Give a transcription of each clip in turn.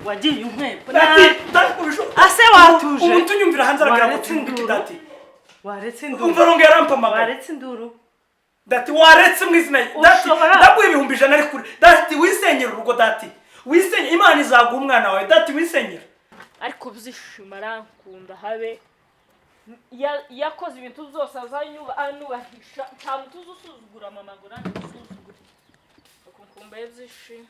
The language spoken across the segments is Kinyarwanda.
wagiye umpepa ase watuje utunyumvira hanze aragira dati waretse induru umva ronge yarampamaga waretse induru dati waretse mwizina dati ndaguye ibihumbi 100 ari kuri dati wisenyera urugo dati wisenye imana izaguha umwana wawe dati wisenyera ariko byishima arankunda habe yakoze ibintu zose anubahisha nta muntu uzusuzugura mama ngo nanjye usuzugure ukumva byishima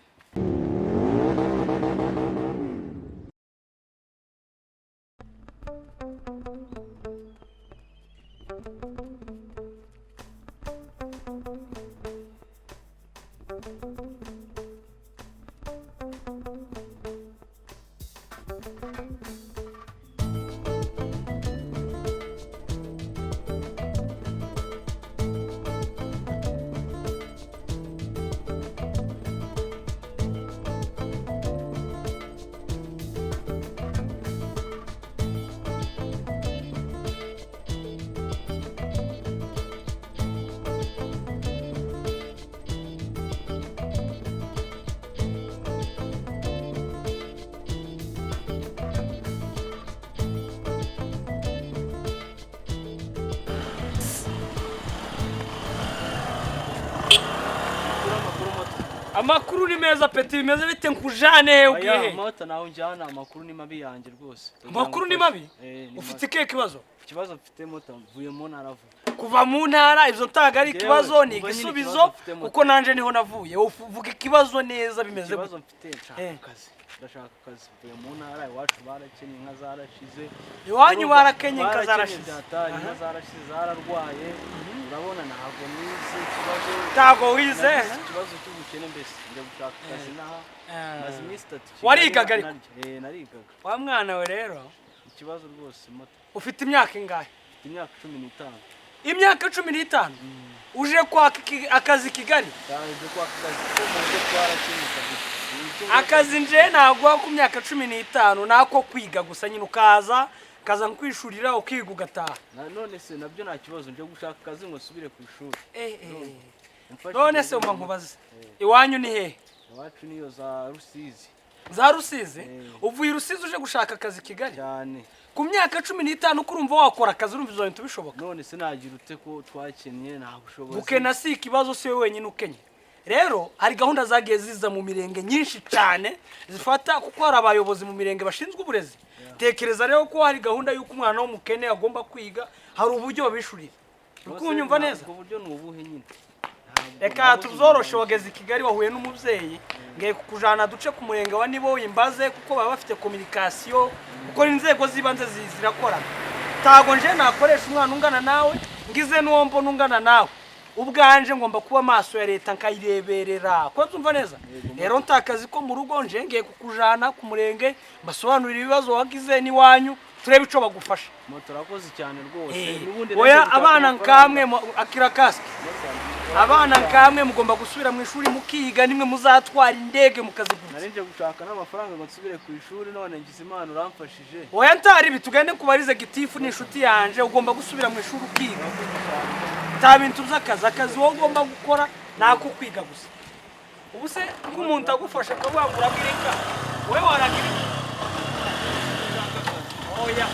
amakuru ni meza peti bimeze bite nkujane ubwihe moto nawe njyana amakuru ni mabi yanjye rwose amakuru ni mabi ufite ikihe kibazo mfite moto mvuye mu ntara kuva mu ntara ivyo ntaga ari ikibazo ni igisubizo kuko nanje niho navuye uvuga ikibazo neza bimeze ikibazo mfite akazi ndashaka akazi mvuye mu ntara iwacu barakenye inka zarashize iwanyu barakenye inka zarashize inka zarashize zararwaye urabona ntabwo nize ikibazo ntabwo wize ikibazo cy'ubukene mbese njya gushaka akazi naha maze iminsi 3 warigaga ariko narigaga wa mwana we rero ikibazo rwose moto ufite imyaka ingahe imyaka 15 imyaka 15 uje kwaka akazi Kigali uje kwaka akazi ko mu byo twarakenyuka akazi nje nagwa ku myaka 15 nako kwiga gusa nyine ukaza kwishurira ukiga ugataha none se nabyo nta kibazo nje gushaka akazi ngo subire ku ishuri none se umva nkubaze iwanyu ni he iwacu niyo za Rusizi uvuye Rusizi uje gushaka akazi Kigali cyane ku myaka 15 kurumva wakora akazi urumva izo bintu bishoboka none se nagira ute ko twakennye nta bushobozi gukena si ikibazo se wenyine ukenye rero hari gahunda zagiye ziza mu mirenge nyinshi cyane zifata kuko hari abayobozi mu mirenge bashinzwe uburezi tekereza rero ko hari gahunda y'uko umwana w'umukene agomba kwiga hari uburyo babishurira ukunyumva neza ubwo buryo ni ubuhe nyine reka tuzoroshe wageze Kigali wahuye n'umubyeyi ngiye kukujana duce ku murenge wa Nibo imbaze kuko baba bafite communication kuko inzego zibanze zirakorana tago nje nakoresha umwana ungana nawe ngize n'uwo mbona ungana nawe ubwanje ngomba kuba maso ya leta nkayireberera ko tumva neza rero ntakazi ko mu rugo nje ngiye kukujana ku murenge basobanurira ibibazo wagize ni wanyu turebe ico bagufasha moto rakoze cyane rwose nubundi oya abana nkamwe akira kaske abana nkamwe mugomba gusubira mu ishuri mukiga nimwe muzatwara indege mukaziguza narinje gushaka n'amafaranga ngo nsubire ku ishuri none ngize imana uramfashije oya ntari bitugende kubarize gitifu n'inshuti yanje ugomba gusubira mu ishuri ukiga ta bintu by'akazi wowe ugomba gukora nako kwiga gusa ubu se nk'umuntu agufasha akabwagura bireka wowe waragira oya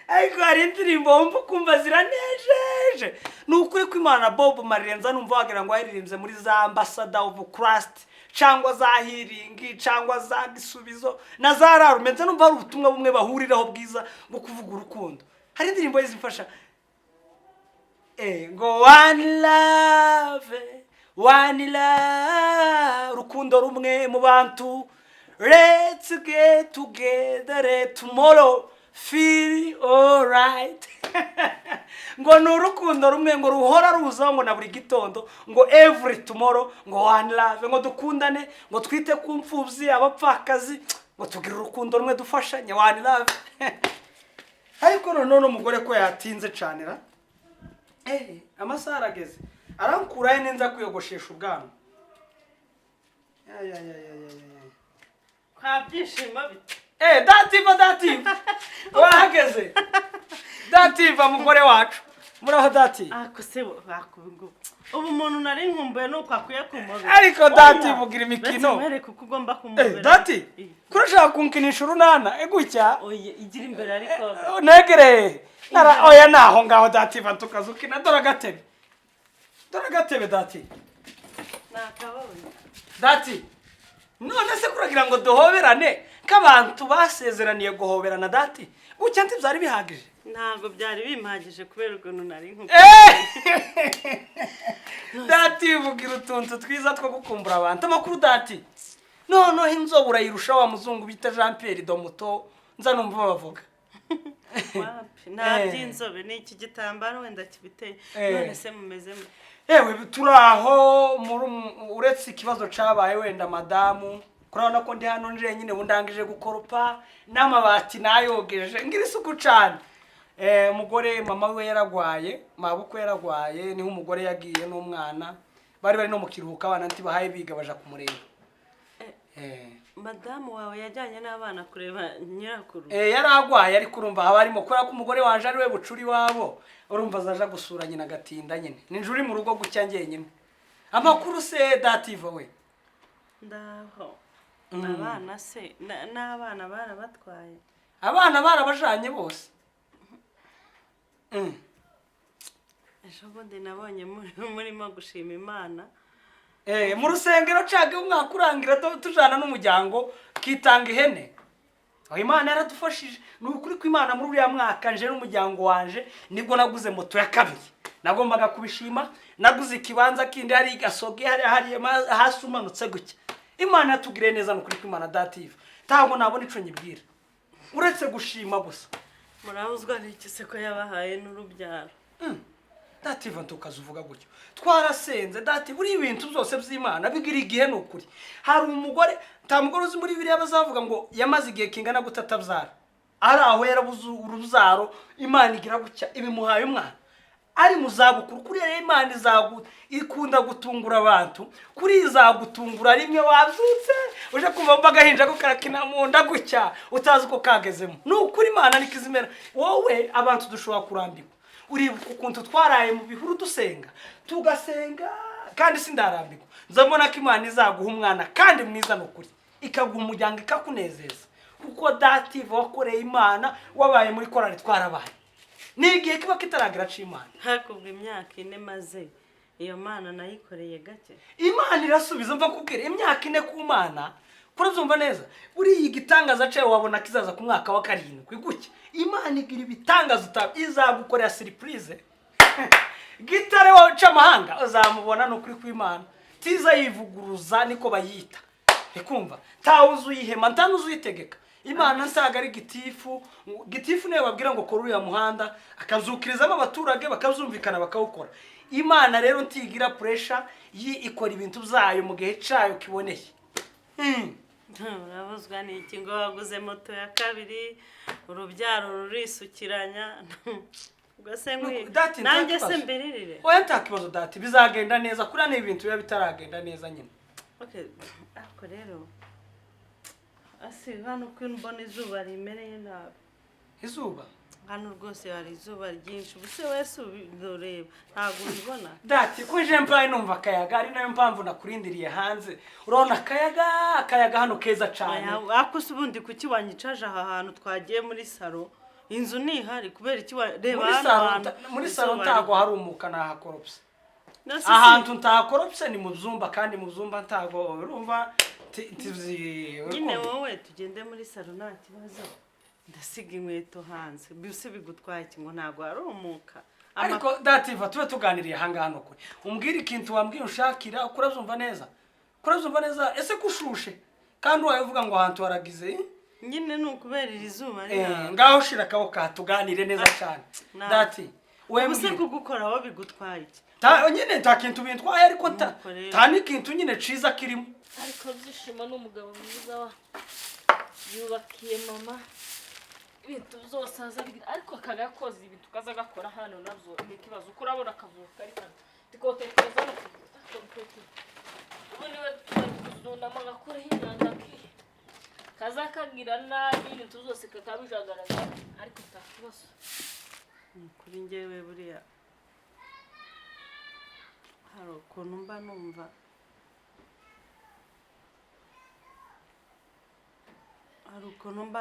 ariko hari indirimbo wumva ukumva ziranejeje ni ukuri ko Imana Bob Marirenza numva wagira ngo yaririmbye muri za Ambassador of Christ cyangwa za Healing cyangwa za Gisubizo na za Rarumenze numva ari ubutumwa bumwe bahuriraho bwiza bwo kuvuga urukundo hari indirimbo zifasha ngo one love rukundo rumwe mu bantu let's get together tomorrow feel alright ngo nurukundo rumwe ngo ruhora ruza ngo na buri gitondo ngo every tomorrow ngo one love ngo dukundane ngo twite ku mfubyi abapfakazi ngo tugira urukundo rumwe dufashanya one love ariko none umugore ko yatinze cyane ra amasaha arageze arankuraye nenza kuyogoshesha ubwanwa Habyishimo bite? dativa wahageze dativa mugore wacu muraho dati Ako sebo bakubigo ubu umuntu nari nkumbuye nuko akwiye kumubera ariko dati vugira imikino mere kuko ugomba kumubera dati kurashaka kunkinisha urunana gutya oye igira imbere ariko negere nara oya naho ngaho dativa tukazukina dora gatebe dati nakabonye dati none se kuragira ngo duhoberane k'abantu basezeraniye guhoberana dati gutya ntibyari bihagije ntabwo byari bimpagije kubera ukuntu nari nkumbuye dati vugira utuntu twiza two gukumbura abantu amakuru dati noneho inzobe urayirusha wa muzungu bita Jean Pierre Domuto nza numva bavuga nta by'inzobe ni iki gitambaro wenda kibiteye none se mumezemo yewe turaho uretse ikibazo cabaye wenda madamu kurabona ko ndi hano nje nyine bundangije gukoropa n'amabati nayogeje ngira isuku cyane umugore mama we yaragwaye mabuko yaragwaye niho umugore yagiye n'umwana bari no mu kiruhuko abana ntibahaye biga baja kumureba madamu wawe yajyanye n'abana kureba nyirakuru yaragwaye ariko urumva abarimo kubera ko umugore wanje ari we bucuri wabo urumva zaja gusura nyina gatinda nyine ninjuri mu rugo gucya ngenyine amakuru se dativa we ndaho abana se n'abana barabatwaye abana barabajanye bose ejo bundi nabonye murimo gushima Imana mu rusengero caga umwaka urangira tujana n'umuryango kitanga ihene aho Imana yaradufashije ni ukuri ko Imana muri uriya mwaka nje n'umuryango wanje nibwo naguze moto ya kabiri nagombaga kubishima naguze ikibanza kindi hari gasoge hari hasi umanutse gutya Imana yatugire neza n'ukuri ko Imana dativa ntabwo nabona ico nyibwira uretse gushima gusa murabuzwa n'iki se ko yabahaye n'urubyaro dativa ntukazuvuga gutyo twarasenze dati buri ibintu byose by'Imana bigira igihe n'ukuri hari umugore mugore uzi muri biriya bazavuga ngo yamaze igihe kingana gutatabyara ari aho yarabuze urubyaro Imana igira gutya ibimuhaye umwana ari muzabukuru kuri Imana ikunda gutungura abantu kuri izagutungura rimwe wabyutse uje kumva bagahinja ko karakina mu nda gutya utazi ko kagezemo n'ukuri Imana nikizimera wowe abantu dushobora kurambirwa uribuka ukuntu twaraye mu bihuru dusenga tugasenga kandi sindarambirwa nzabona ko Imana izaguha umwana kandi mwiza n'ukuri ikaguha umuryango ikakunezeza kuko dativa wakoreye Imana wabaye muri korari twarabaye nigiye kiba kitaragira c'Imana hakubwa imyaka 4 maze iyo Mana nayikoreye gake Imana irasubiza mva kubwira imyaka 4 ku Mana kurazumva neza buri igitangaza cyawe wabona kizaza ku mwaka wa 7 gutya Imana igira ibitangaza izagukorera surprise gitare waca amahanga uzamubona no kuri kw'Imana tiza yivuguruza niko bayita ekumva tawuzu yihema ntanuzu yitegeka Imana nsaga ari gitifu nayo babwira ngo kora ya muhanda akazukirizamo abaturage bakazumvikana bakawukora Imana rero ntigira pressure ikora ibintu byayo mu gihe cyayo kiboneye urabuzwa n'iki ngo waguze moto ya kabiri urubyaro rurisukiranya nanjye se mberirire oya ntakibazo dati bizagenda neza kuri ane ibintu biba bitaragenda neza nyine ariko rero hano ko mbona izuba rimereye nabi izuba hano rwose hari izuba ryinshi ubuse wese ubireba ntabwo ubibona dati ko je mbaye numva akayaga ari nayo mpamvu nakurindiriye hanze urabona akayaga hano keza cyane ako se ubundi kuki wanyicaje aha hantu twagiye muri salo inzu nihari kubera iki reba hano muri salo ntago hari umuka nahakoropse ahantu ntahakoropse ni mu byumba kandi mu byumba ntago urumva nyine wowe tugende muri salo nta kibazo ndasiga inkweto hanze bise bigutwaye ngo ntago hari umuka ariko dativa tube tuganiriye hanga hano kuri umbwira ikintu wambwiye ushakira kurazumva neza ese kushushe kandi wavuga ngo ahantu haragize nyine nukubera izuba ngaho shira akabo katuganire neza cyane dati webuse kugukora aho bigutwaye iki nyine nta kintu bintwaye ariko nta n'ikintu nyine ciza kirimo ariko zishima n'umugabo mwiza wa yubakiye mama ibintu byose azabigira ariko akagakoze ibintu kaza gakora hano nabyo ni ikibazo uko urabona akavuka ariko tikotekereza no kuvuga ubu niwe tuzunama agakora hinanda kazakagira nabi ibintu zose kakabijagaraza ariko utakibazo kuri njyewe buriya hari ukuntu mba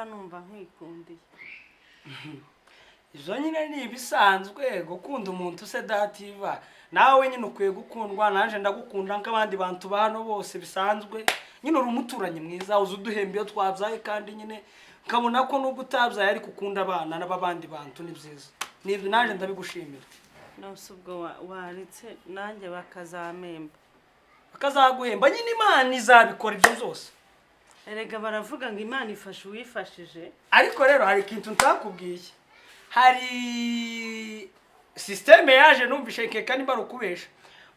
numva nkwikundiye. Izo nyine ni ibisanzwe gukunda umuntu se dativa nawe nyine ukwiye gukundwa nanje ndagukunda nk'abandi bantu ba hano bose bisanzwe nyine uri umuturanyi mwiza uzi uduhembe iyo twabyaye kandi nyine nkabona ko nubwo utabyaye ariko ukunda abana n'abandi bantu ni byiza nibyo nanje ndabigushimira. Nose ubwo waretse nanjye bakazaguhemba nyine Imana izabikora ibyo byose. Erega baravuga ngo Imana ifasha uwifashije, ariko rero hari ikintu ntakubwiye, hari systeme yaje numvishe keka nimba rukubesha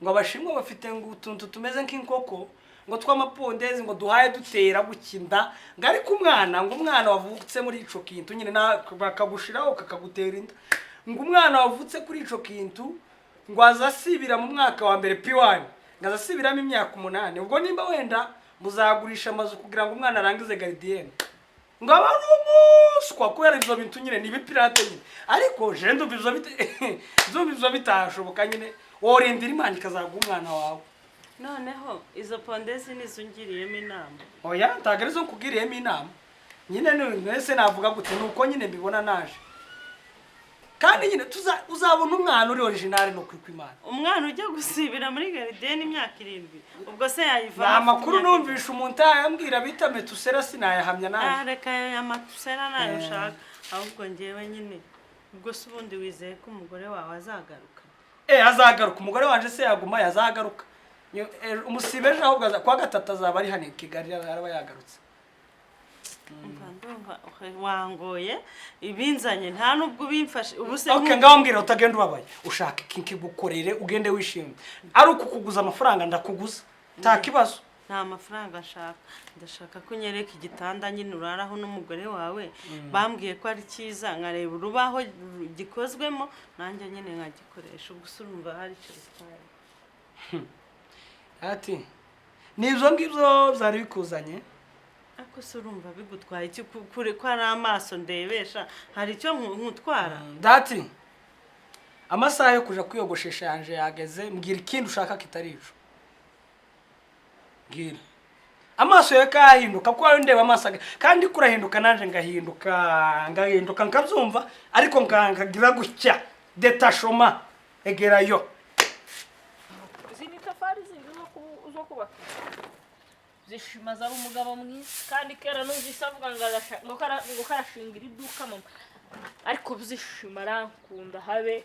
ngo abashimwe bafite ngo utuntu tumeze nk'inkoko ngo tw'amapondezi ngo duhaye dutera gukinda ngo ariko umwana wavutse muri ico kintu nyine bakagushiraho kakagutera inda ngo umwana wavutse kuri ico kintu ngo azasibira mu mwaka wa mbere P1 ngo azasibiramo imyaka 8 ubwo nimba wenda muzagurisha amazu kugira ngo umwana arangize gardienne ngo abantu umuswa kubera ivyo bintu nyine ni bipirate nyine ariko je ndumva bitashoboka nyine worindira Imana ikazaguha umwana wawe. Noneho izo pondezi nizungiriyemo inama. Oya ntagarizo kugiriyemo inama nyine nese navuga gute nuko nyine mbibona naje kandi nyine uzabona umwana uri original no kwiko Imana. Umwana ujya gusibira muri gardienne imyaka 7 ubwo se yayiva. Na makuru numvisha umuntu yambwira bita metusera sinayahamya naje. Reka ya matusera nayo ushaka ahubwo ngewe nyine ubwo se ubundi wizeye ko umugore wawe azagaruka. Azagaruka umugore wanje se yaguma yazagaruka. Umusibeje ahubwo kwa gatatu azaba ari hano Kigali araba yagarutse. Ndumva wangoye ibinzanye nta nubwo bimfashe ubuse. Okay ngaho mbwira utagenda ubabaye ushaka ikinki gukorere ugende wishimye ari ukukuguza amafaranga ndakuguza nta kibazo. Nta mafaranga nshaka ndashaka ko nyereka igitanda nyine uraraho n'umugore wawe bambwiye ko ari cyiza nkareba urubaho gikozwemo nanjye nyine nkagikoresha ubwo urumva hari cyo bitwaye. Ati nivyo ngivyo byari bikuzanye ako se urumva bigutwaye iki kure ko ari amaso ndebesha hari icyo nkutwara. Dati amasaha yo kuja kwiyogoshesha yanje yageze mbwira ikindi ushaka kitari ico mbwira amaso yo kahinduka ko ayo ndeba amaso kandi kurahinduka nanje ngahinduka nkabyumva ariko nkagira gucya detachement egerayo. Zini tafari zo kubaka zishima za umugabo mwiza kandi kera numvise avuga ngo karashingira iduka mama ariko bizishima arankunda habe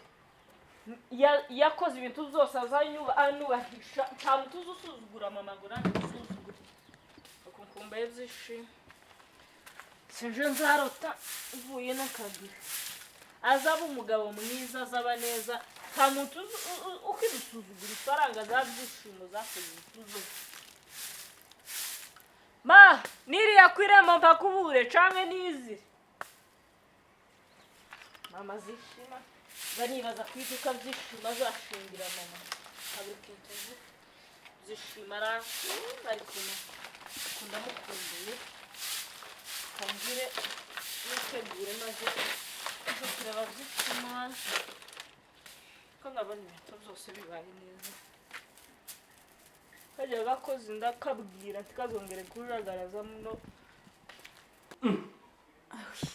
yakoze ibintu zose anubahisha nta muntu uzusuzugura mama ngo nanjye usuzugure ukumva byishima sinje nzarota uvuye n'akagira azaba umugabo mwiza azaba neza nta muntu ukidusuzugura ifaranga za byishimo zakoze ibintu ma niriya kwirema mpakubure canke nizi mama zishima banibaza kwiduka byishima zashingira mama abikintu zishima ariko kunda mukundiye kambire nitegure maze turaba byishima ko ngabona ibintu byose bibaye neza kajya gakoze ndakabwira tikazongere kujagaraza muno.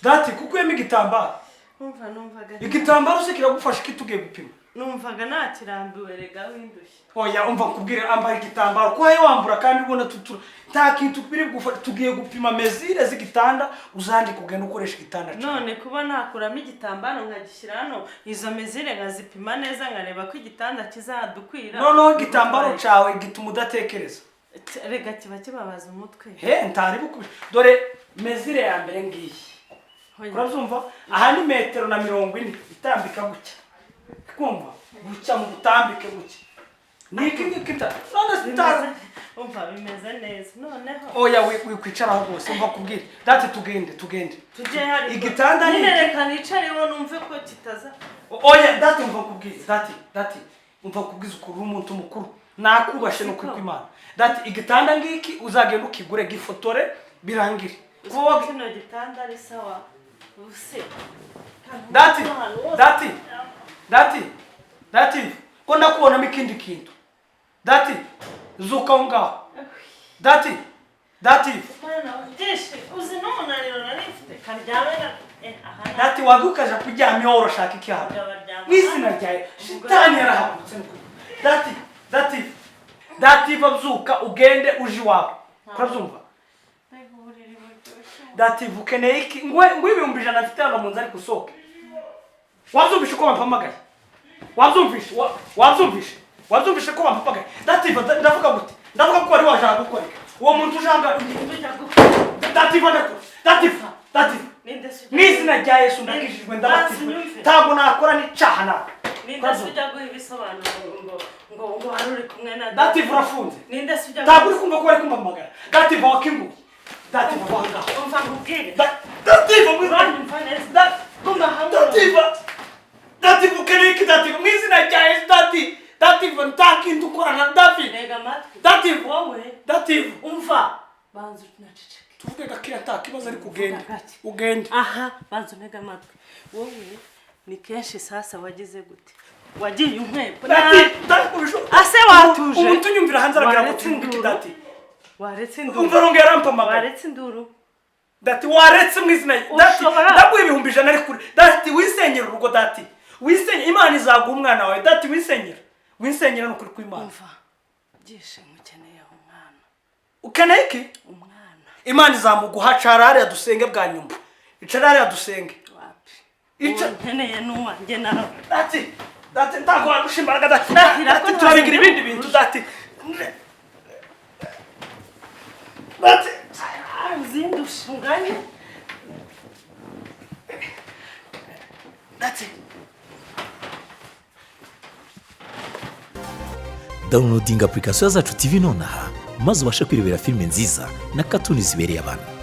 Dati kuko yemi gitambara numvaga igitambaro se kiragufasha kitugiye gupima numvaga nakirambiwe rega windushye. Oya umva kubwira ambara igitambaro ko haye wambura kandi ubona tutura nta kintu biri gufasha tugiye gupima mezire z'igitanda uzandi kugenda ukoresha igitanda cyane. None kuba nakuramo igitambaro nkagishyira hano izo mezire nkazipima neza nkareba ko igitanda kizadukwira. No igitambaro cawe gituma udatekereza rega kiba kibabaza umutwe. Ntari bukubisha dore mezire ya mbere ngiyi urabyumva aha ni 140 m itambika gucya kumva gucya mu gutambike gucya niki kita none star umva bimeze neza noneho. Oya wikwicaraho rwose umva kubwira dati tugende tujye hari igitanda ni reka nicareho numve ko kitaza. Oya dati umva kubwira dati umva kubwiza ukuri umuntu mukuru nakubashe no kwiko Imana dati igitanda ngiki uzagenda ukigure gifotore birangire Vuga. kino gitanda ari sawa ubuse dati ko ndakubonamo ikindi kintu dati zuka aho ngaho dati uzi n'umunaniro narifite karyamena dati wadukaje kuryamye wowe urashaka iki hano mw'izina ryawe shitani yarahagurutse dati bazuka ugende uje iwawe urabyumva dati ukeneye iki ngo ibihumbi 100 mfite hano mu nzu ariko usohoke wabyumvishe ko bampamagaye wabyumvishe ko bampamagaye dati ndavuga gute ndavuga ko wari washaka gukora uwo muntu ujanga dati n'izina rya Yesu ndakishijwe ndabatijwe ntabwo nakora n'icaha nawe ninde sujya guha ibisobanuro ngo wari uri kumwe na dati urafunze ninde sujya ntabwo uri kumva ko bari kumpamagara dati wakinguye dati wanga umva nkubwire dati ukeneye iki dati mu izina rya Yesu dati ntakintu ukorana rega amatwi dati wowe umva banza unaceceke tuvuge gakira ntakibazo ariko ugende aha banza unega amatwi wowe ni kenshi sasa wagize gute wagiye unkwepo ase watuje umuntu unyumvira hanze aragira ngo tumubike dati waretse induru umva ronge yarampamagara waretse induru dati waretse mu izina dati ndaguha ibihumbi 100 ari kuri dati wisenyera urugo dati wisenye Imana izaguha umwana wawe dati wisenyera n'ukuri kw'Imana umva byishe mukeneye umwana ukeneye iki umwana Imana izamuguha carare dusenge bwa nyuma icarare dusenge wapi nkeneye n'uwanjye nawe dati ntago wagushimaraga dati turabigira ibindi bintu dati uzindusha unganye dati downloading application zacu TV nonaha maze ubashe kwirebera filime nziza na cartoon zibereye abantu.